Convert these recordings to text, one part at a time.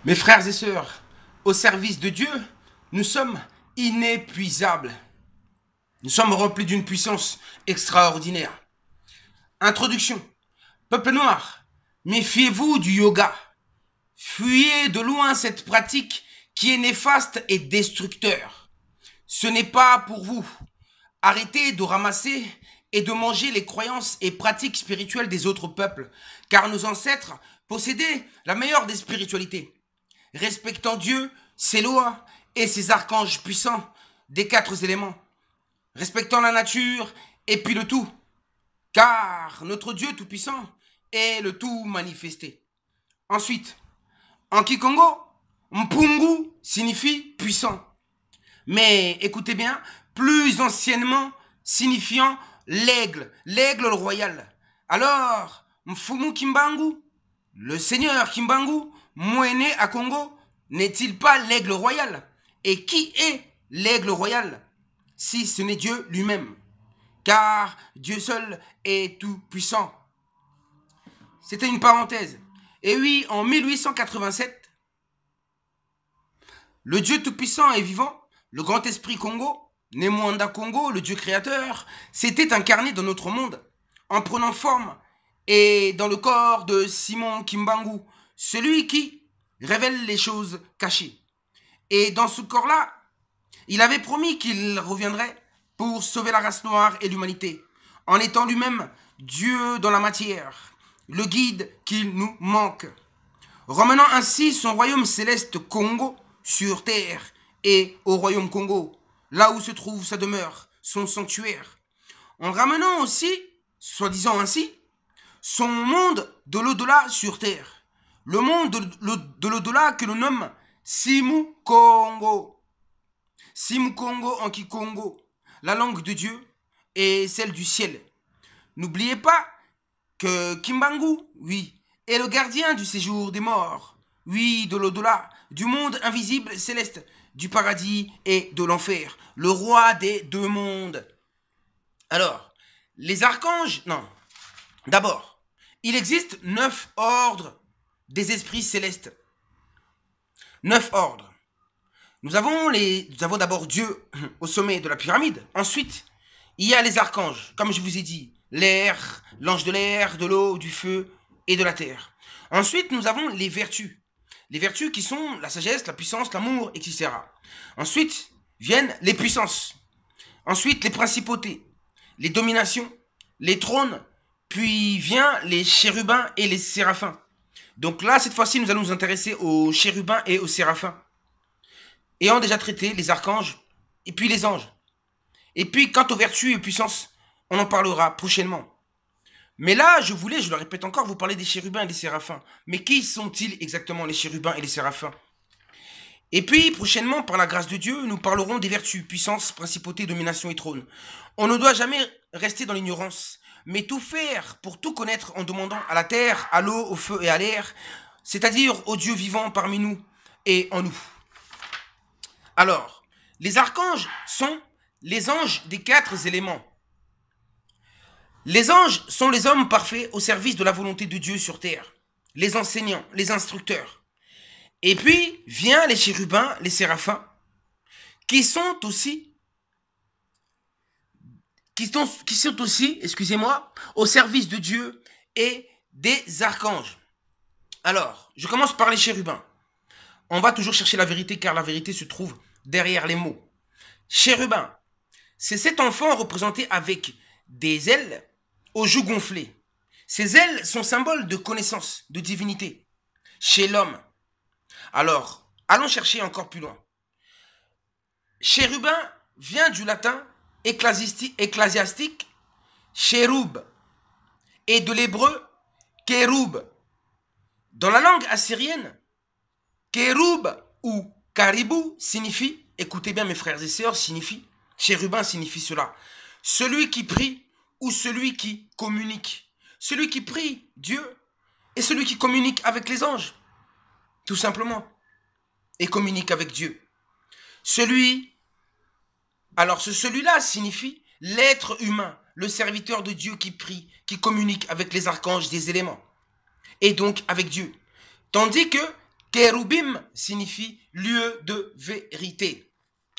Mes frères et sœurs, au service de Dieu, nous sommes inépuisables. Nous sommes remplis d'une puissance extraordinaire. Introduction. Peuple noir, méfiez-vous du yoga. Fuyez de loin cette pratique qui est néfaste et destructeur. Ce n'est pas pour vous. Arrêtez de ramasser et de manger les croyances et pratiques spirituelles des autres peuples, car nos ancêtres possédaient la meilleure des spiritualités. Respectant Dieu, ses lois et ses archanges puissants des quatre éléments. Respectant la nature et puis le tout. Car notre Dieu tout-puissant est le tout manifesté. Ensuite, en Kikongo, Mpungu signifie puissant. Mais écoutez bien, plus anciennement signifiant l'aigle royal. Alors, Mfumu Kimbangu, le seigneur Kimbangu, Mwene à Congo, n'est-il pas l'aigle royal? Et qui est l'aigle royal si ce n'est Dieu lui-même? Car Dieu seul est tout puissant. C'était une parenthèse. Et oui, en 1887, le Dieu tout-puissant et vivant, le grand esprit Congo, Nemwanda Congo, le Dieu créateur, s'était incarné dans notre monde en prenant forme et dans le corps de Simon Kimbangu, celui qui révèle les choses cachées. Et dans ce corps-là, il avait promis qu'il reviendrait pour sauver la race noire et l'humanité, en étant lui-même Dieu dans la matière, le guide qu'il nous manque, ramenant ainsi son royaume céleste Congo sur terre et au royaume Congo, là où se trouve sa demeure, son sanctuaire, en ramenant aussi, soi-disant ainsi, son monde de l'au-delà sur terre, le monde de l'au-delà que l'on nomme Simu Congo. Simu Congo en Kikongo, la langue de Dieu et celle du ciel. N'oubliez pas que Kimbangu, oui, est le gardien du séjour des morts, oui, de l'au-delà, du monde invisible céleste, du paradis et de l'enfer, le roi des deux mondes. Alors, les archanges, non, d'abord, il existe 9 ordres des esprits célestes. 9 ordres. Nous avons d'abord Dieu au sommet de la pyramide. Ensuite, il y a les archanges, comme je vous ai dit, l'air, l'ange de l'air, de l'eau, du feu et de la terre. Ensuite, nous avons les vertus. Les vertus qui sont la sagesse, la puissance, l'amour, etc. Ensuite, viennent les puissances. Ensuite, les principautés, les dominations, les trônes, puis vient les chérubins et les séraphins. Donc là, cette fois-ci, nous allons nous intéresser aux chérubins et aux séraphins, ayant déjà traité les archanges et puis les anges. Et puis, quant aux vertus et aux puissances, on en parlera prochainement. Mais là, je le répète encore, vous parlez des chérubins et des séraphins. Mais qui sont-ils exactement, les chérubins et les séraphins? Et puis, prochainement, par la grâce de Dieu, nous parlerons des vertus, puissance, principauté, domination et trône. On ne doit jamais rester dans l'ignorance, mais tout faire pour tout connaître en demandant à la terre, à l'eau, au feu et à l'air, c'est-à-dire au Dieu vivant parmi nous et en nous. Alors, les archanges sont les anges des 4 éléments. Les anges sont les hommes parfaits au service de la volonté de Dieu sur terre, les enseignants, les instructeurs. Et puis, vient les chérubins, les séraphins, qui sont aussi, excusez-moi, au service de Dieu et des archanges. Alors, je commence par les chérubins. On va toujours chercher la vérité car la vérité se trouve derrière les mots. Chérubin, c'est cet enfant représenté avec des ailes aux joues gonflées. Ces ailes sont symboles de connaissance, de divinité, chez l'homme. Alors, allons chercher encore plus loin. Chérubin vient du latin ecclésiastique, chérub, et de l'hébreu, kéroub. Dans la langue assyrienne, kéroub ou caribou signifie, écoutez bien mes frères et sœurs, chérubin signifie cela, celui qui prie ou celui qui communique. Celui qui prie Dieu et celui qui communique avec les anges, tout simplement, et communique avec Dieu. Celui-là signifie l'être humain, le serviteur de Dieu qui prie, qui communique avec les archanges des éléments, et donc avec Dieu. Tandis que Kérubim signifie lieu de vérité.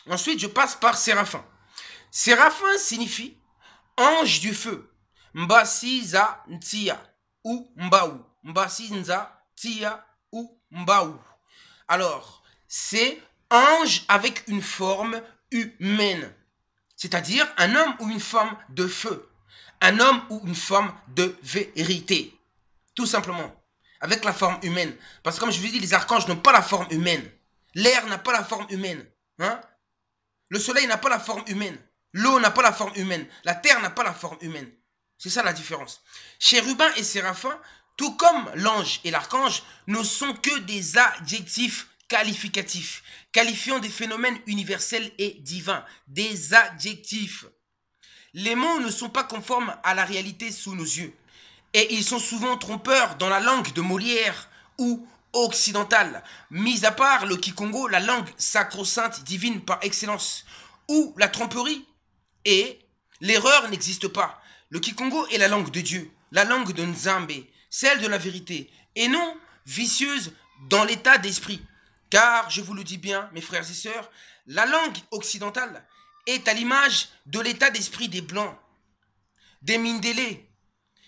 Ensuite, je passe par séraphin. Séraphin signifie ange du feu. Mbasiza ntia ou mbaou. Mbasinza tia ou mbaou. Alors, c'est ange avec une forme humaine. C'est-à-dire un homme ou une femme de feu. Un homme ou une femme de vérité. Tout simplement. Avec la forme humaine. Parce que comme je vous ai dit, les archanges n'ont pas la forme humaine. L'air n'a pas la forme humaine. Hein? Le soleil n'a pas la forme humaine. L'eau n'a pas la forme humaine. La terre n'a pas la forme humaine. C'est ça la différence. Chérubin et séraphin, tout comme l'ange et l'archange, ne sont que des adjectifs qualificatifs, qualifiant des phénomènes universels et divins. Des adjectifs. Les mots ne sont pas conformes à la réalité sous nos yeux. Et ils sont souvent trompeurs dans la langue de Molière ou occidentale, mis à part le Kikongo, la langue sacro-sainte divine par excellence, où la tromperie et l'erreur n'existent pas. Le Kikongo est la langue de Dieu, la langue de Nzambe, celle de la vérité, et non vicieuse dans l'état d'esprit. Car, je vous le dis bien, mes frères et sœurs, la langue occidentale est à l'image de l'état d'esprit des Blancs, des Mindélés,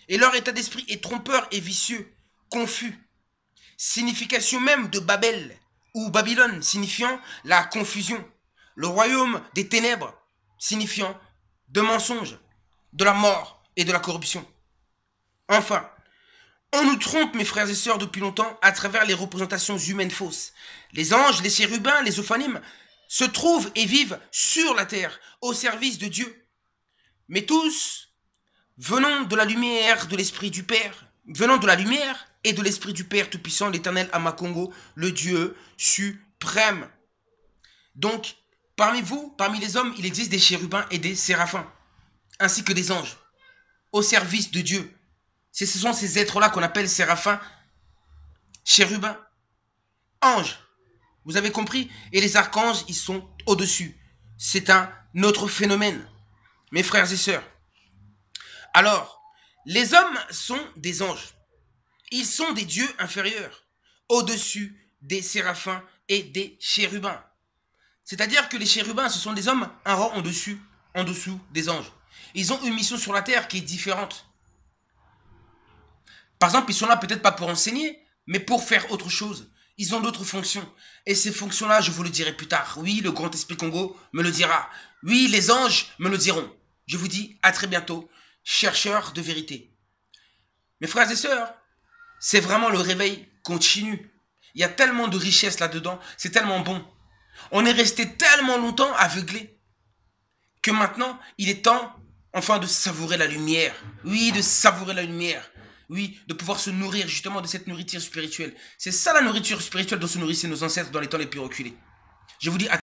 et leur état d'esprit est trompeur et vicieux, confus. Signification même de Babel ou Babylone, signifiant la confusion. Le royaume des ténèbres, signifiant de mensonges, de la mort et de la corruption. Enfin, on nous trompe, mes frères et sœurs, depuis longtemps à travers les représentations humaines fausses. Les anges, les chérubins, les ophanimes se trouvent et vivent sur la terre, au service de Dieu. Mais tous venons de la lumière de l'Esprit du Père, venons de la lumière et de l'Esprit du Père Tout-Puissant, l'Éternel Amakongo, le Dieu suprême. Donc, parmi vous, parmi les hommes, il existe des chérubins et des séraphins, ainsi que des anges, au service de Dieu. Ce sont ces êtres-là qu'on appelle séraphins, chérubins, anges. Vous avez compris? Et les archanges, ils sont au-dessus. C'est un autre phénomène, mes frères et sœurs. Alors, les hommes sont des anges. Ils sont des dieux inférieurs, au-dessus des séraphins et des chérubins. C'est-à-dire que les chérubins, ce sont des hommes un rang en dessous des anges. Ils ont une mission sur la terre qui est différente. Par exemple, ils sont là peut-être pas pour enseigner, mais pour faire autre chose. Ils ont d'autres fonctions. Et ces fonctions-là, je vous le dirai plus tard. Oui, le grand esprit Congo me le dira. Oui, les anges me le diront. Je vous dis à très bientôt, chercheurs de vérité. Mes frères et sœurs, c'est vraiment le réveil continu. Il y a tellement de richesse là-dedans, c'est tellement bon. On est resté tellement longtemps aveuglé que maintenant, il est temps enfin de savourer la lumière. Oui, de savourer la lumière. Oui, de pouvoir se nourrir justement de cette nourriture spirituelle. C'est ça la nourriture spirituelle dont se nourrissaient nos ancêtres dans les temps les plus reculés. Je vous dis à